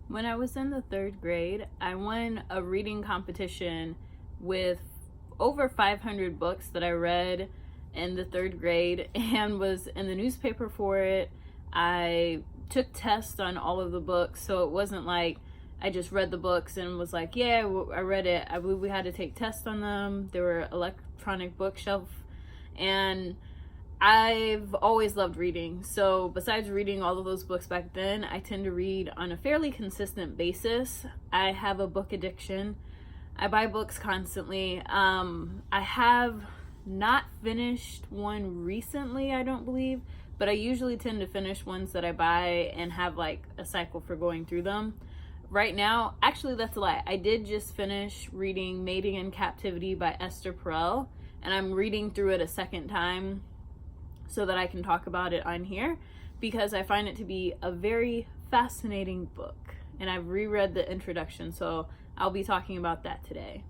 When I was in the 3rd grade, I won a reading competition with over 500 books that I read in the 3rd grade and was in the newspaper for it. I took tests on all of the books, so it wasn't like I just read the books and was like, yeah, I read it. I believe we had to take tests on them. There were electronic bookshelf, and I've always loved reading. So besides reading all of those books back then, I tend to read on a fairly consistent basis. I have a book addiction. I buy books constantly. I have not finished one recently, I don't believe, but I usually tend to finish ones that I buy and have like a cycle for going through them. Right now, actually that's a lie. I did just finish reading Mating in Captivity by Esther Perel, and I'm reading through it a second time so that I can talk about it on here because I find it to be a very fascinating book. And I've reread the introduction, so I'll be talking about that today.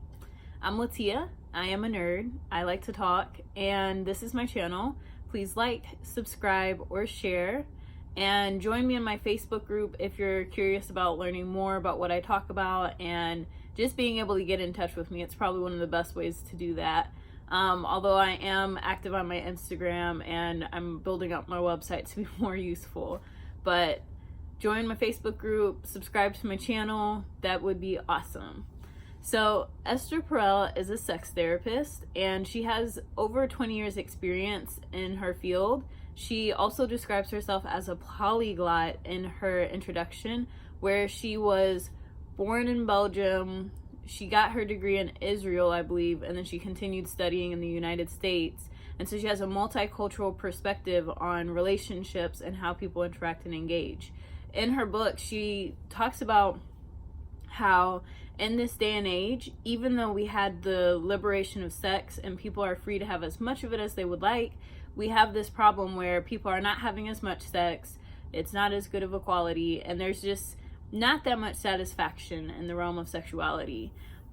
I'm Latia. I am a nerd. I like to talk, and this is my channel. Please like, subscribe, or share, and join me in my Facebook group if you're curious about learning more about what I talk about and just being able to get in touch with me. It's probably one of the best ways to do that. Although I am active on my Instagram and I'm building up my website to be more useful. But join my Facebook group, subscribe to my channel, that would be awesome. So Esther Perel is a sex therapist, and she has over 20 years experience in her field. She also describes herself as a polyglot in her introduction, where she was born in Belgium. She got her degree in Israel, I believe, and then she continued studying in the United States. And so she has a multicultural perspective on relationships and how people interact and engage. In her book, she talks about how in this day and age, even though we had the liberation of sex and people are free to have as much of it as they would like, we have this problem where people are not having as much sex, it's not as good of a quality, and there's just not that much satisfaction in the realm of sexuality.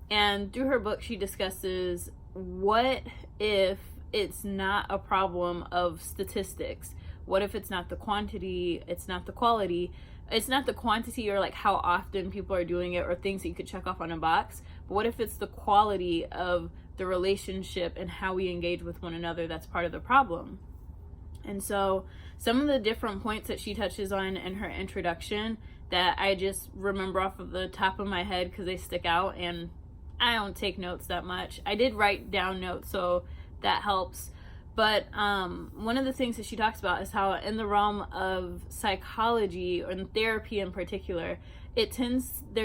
And through her book, she discusses what if it's not a problem of statistics? What if it's not the quantity, it's not the quality, it's not the quantity or like how often people are doing it or things that you could check off on a box, but what if it's the quality of the relationship and how we engage with one another that's part of the problem? And so some of the different points that she touches on in her introduction that I just remember off of the top of my head because they stick out, and I don't take notes that much. I did write down notes, so that helps. But one of the things that she talks about is how in the realm of psychology, or in therapy in particular, there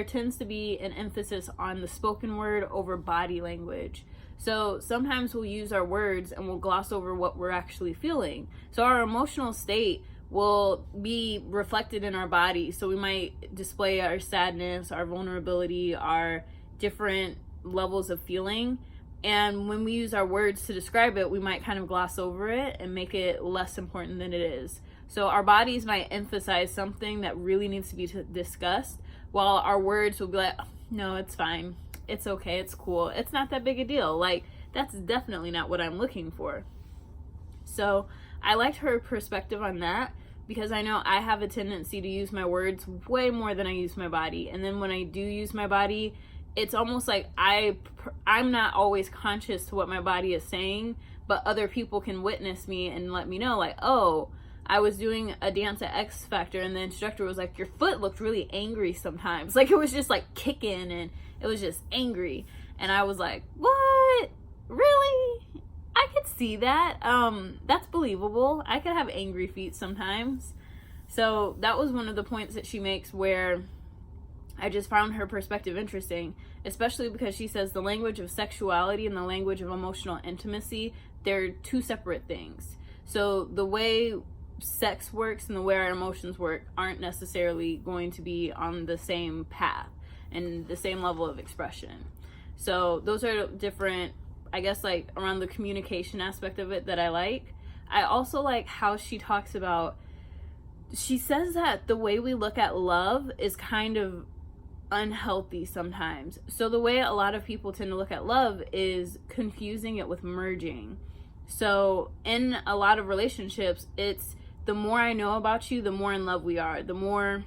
tends to be an emphasis on the spoken word over body language. So sometimes we'll use our words and we'll gloss over what we're actually feeling. So our emotional state will be reflected in our body. So we might display our sadness, our vulnerability, our different levels of feeling. And when we use our words to describe it, we might kind of gloss over it and make it less important than it is. So our bodies might emphasize something that really needs to be discussed, while our words will be like, no, it's fine. It's okay. It's cool. It's not that big a deal. Like, that's definitely not what I'm looking for. So I liked her perspective on that because I know I have a tendency to use my words way more than I use my body. And then when I do use my body, it's almost like I'm not always conscious to what my body is saying, but other people can witness me and let me know, like, oh, I was doing a dance at X Factor and the instructor was like, your foot looked really angry sometimes. Like, it was just like kicking and it was just angry. And I was like, what? Really? I could see that. That's believable. I could have angry feet sometimes. So that was one of the points that she makes where I just found her perspective interesting, especially because she says the language of sexuality and the language of emotional intimacy, they're two separate things. So the way sex works and the way our emotions work aren't necessarily going to be on the same path and the same level of expression. So those are different, I guess, like around the communication aspect of it that I like. I also like how she talks about, she says that the way we look at love is kind of unhealthy sometimes. So the way a lot of people tend to look at love is confusing it with merging. So in a lot of relationships, it's the more I know about you, the more in love we are. The more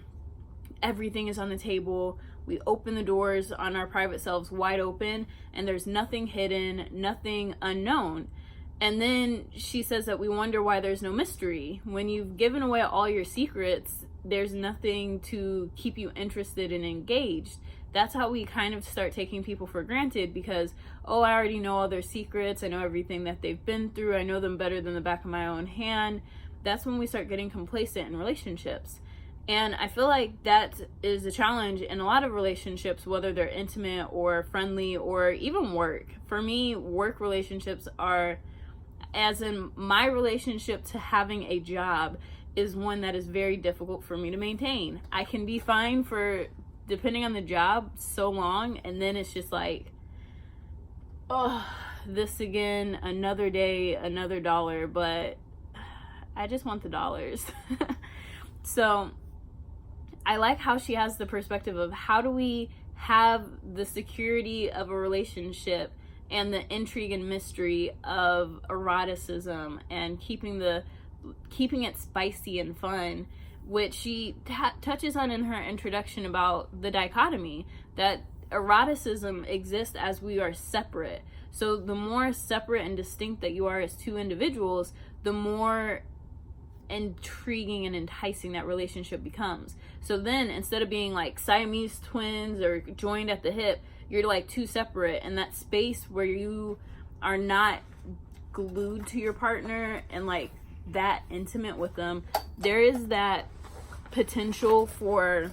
everything is on the table. We open the doors on our private selves wide open, and there's nothing hidden, nothing unknown. And then she says that we wonder why there's no mystery. When you've given away all your secrets, there's nothing to keep you interested and engaged. That's how we kind of start taking people for granted, because, oh, I already know all their secrets. I know everything that they've been through. I know them better than the back of my own hand. That's when we start getting complacent in relationships. And I feel like that is a challenge in a lot of relationships, whether they're intimate or friendly or even work. For me, work relationships are, as in my relationship to having a job, is one that is very difficult for me to maintain. I can be fine for, depending on the job, so long, and then it's just like, oh, this again, another day, another dollar, but I just want the dollars. So I like how she has the perspective of how do we have the security of a relationship and the intrigue and mystery of eroticism and keeping it spicy and fun, which she touches on in her introduction about the dichotomy, that eroticism exists as we are separate. So the more separate and distinct that you are as two individuals, the more intriguing and enticing that relationship becomes. So then, instead of being like Siamese twins or joined at the hip, you're like two separate, and that space where you are not glued to your partner and like that intimate with them, there is that potential for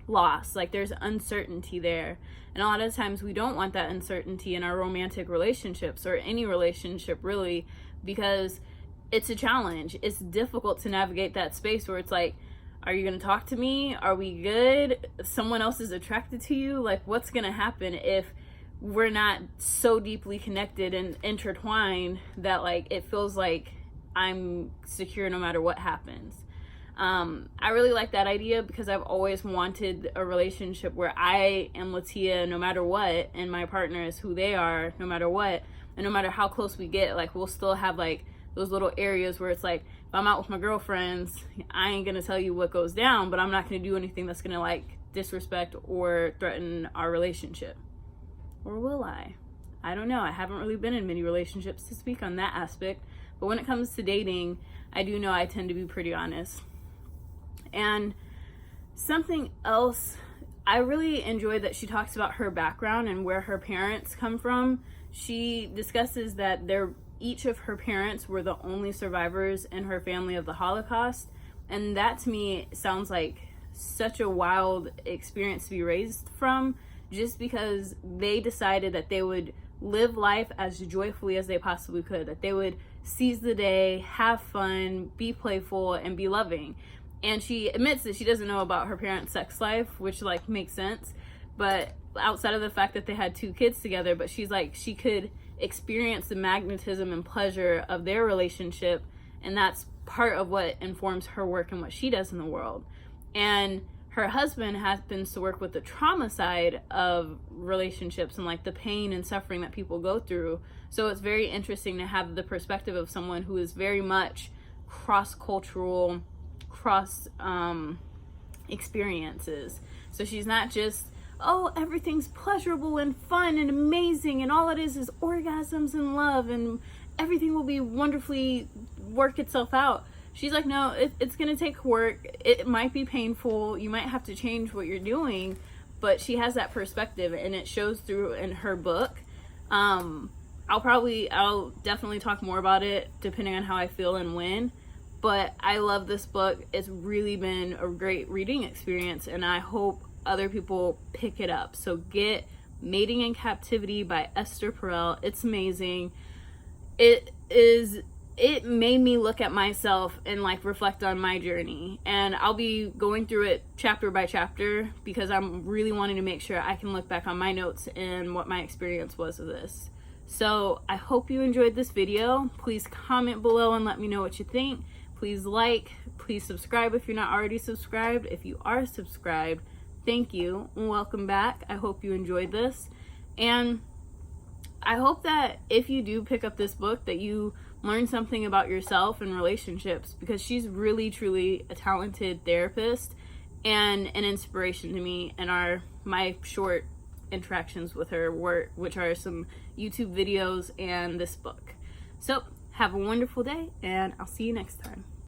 loss. Like, there's uncertainty there, and a lot of times we don't want that uncertainty in our romantic relationships or any relationship really, because it's a challenge. It's difficult to navigate that space where it's like, are you going to talk to me? Are we good? Someone else is attracted to you? Like, what's going to happen if we're not so deeply connected and intertwined that like it feels like I'm secure no matter what happens? I really like that idea, because I've always wanted a relationship where I am Latia no matter what, and my partner is who they are no matter what, and no matter how close we get, like, we'll still have like those little areas where it's like, if I'm out with my girlfriends, I ain't gonna tell you what goes down, but I'm not gonna do anything that's gonna like disrespect or threaten our relationship. Or will I? I don't know. I haven't really been in many relationships to speak on that aspect, but when it comes to dating, I do know I tend to be pretty honest. And something else, I really enjoyed that she talks about her background and where her parents come from. She discusses that each of her parents were the only survivors in her family of the Holocaust, and that to me sounds like such a wild experience to be raised from, just because they decided that they would live life as joyfully as they possibly could, that they would seize the day, have fun, be playful, and be loving. And she admits that she doesn't know about her parents' sex life, which like makes sense, but outside of the fact that they had 2 kids together, but she's like, she could experience the magnetism and pleasure of their relationship, and that's part of what informs her work and what she does in the world. And her husband happens to work with the trauma side of relationships and like the pain and suffering that people go through. So it's very interesting to have the perspective of someone who is very much cross-cultural, cross experiences. So she's not just, oh, everything's pleasurable and fun and amazing and all it is orgasms and love and everything will be wonderfully work itself out. She's like, no, it's gonna take work. It might be painful. You might have to change what you're doing, but she has that perspective, and it shows through in her book. I'll definitely talk more about it depending on how I feel and when, but I love this book. It's really been a great reading experience, and I hope other people pick it up. So get Mating in Captivity by Esther Perel. It's amazing. It made me look at myself and like reflect on my journey, and I'll be going through it chapter by chapter because I'm really wanting to make sure I can look back on my notes and what my experience was of this. So I hope you enjoyed this video. Please comment below and let me know what you think. Please like, please subscribe if you're not already subscribed. If you are subscribed, thank you and welcome back. I hope you enjoyed this, and I hope that if you do pick up this book that you learn something about yourself and relationships, because she's really truly a talented therapist, and an inspiration to me, and my short interactions with her, which are some YouTube videos and this book. So have a wonderful day, and I'll see you next time.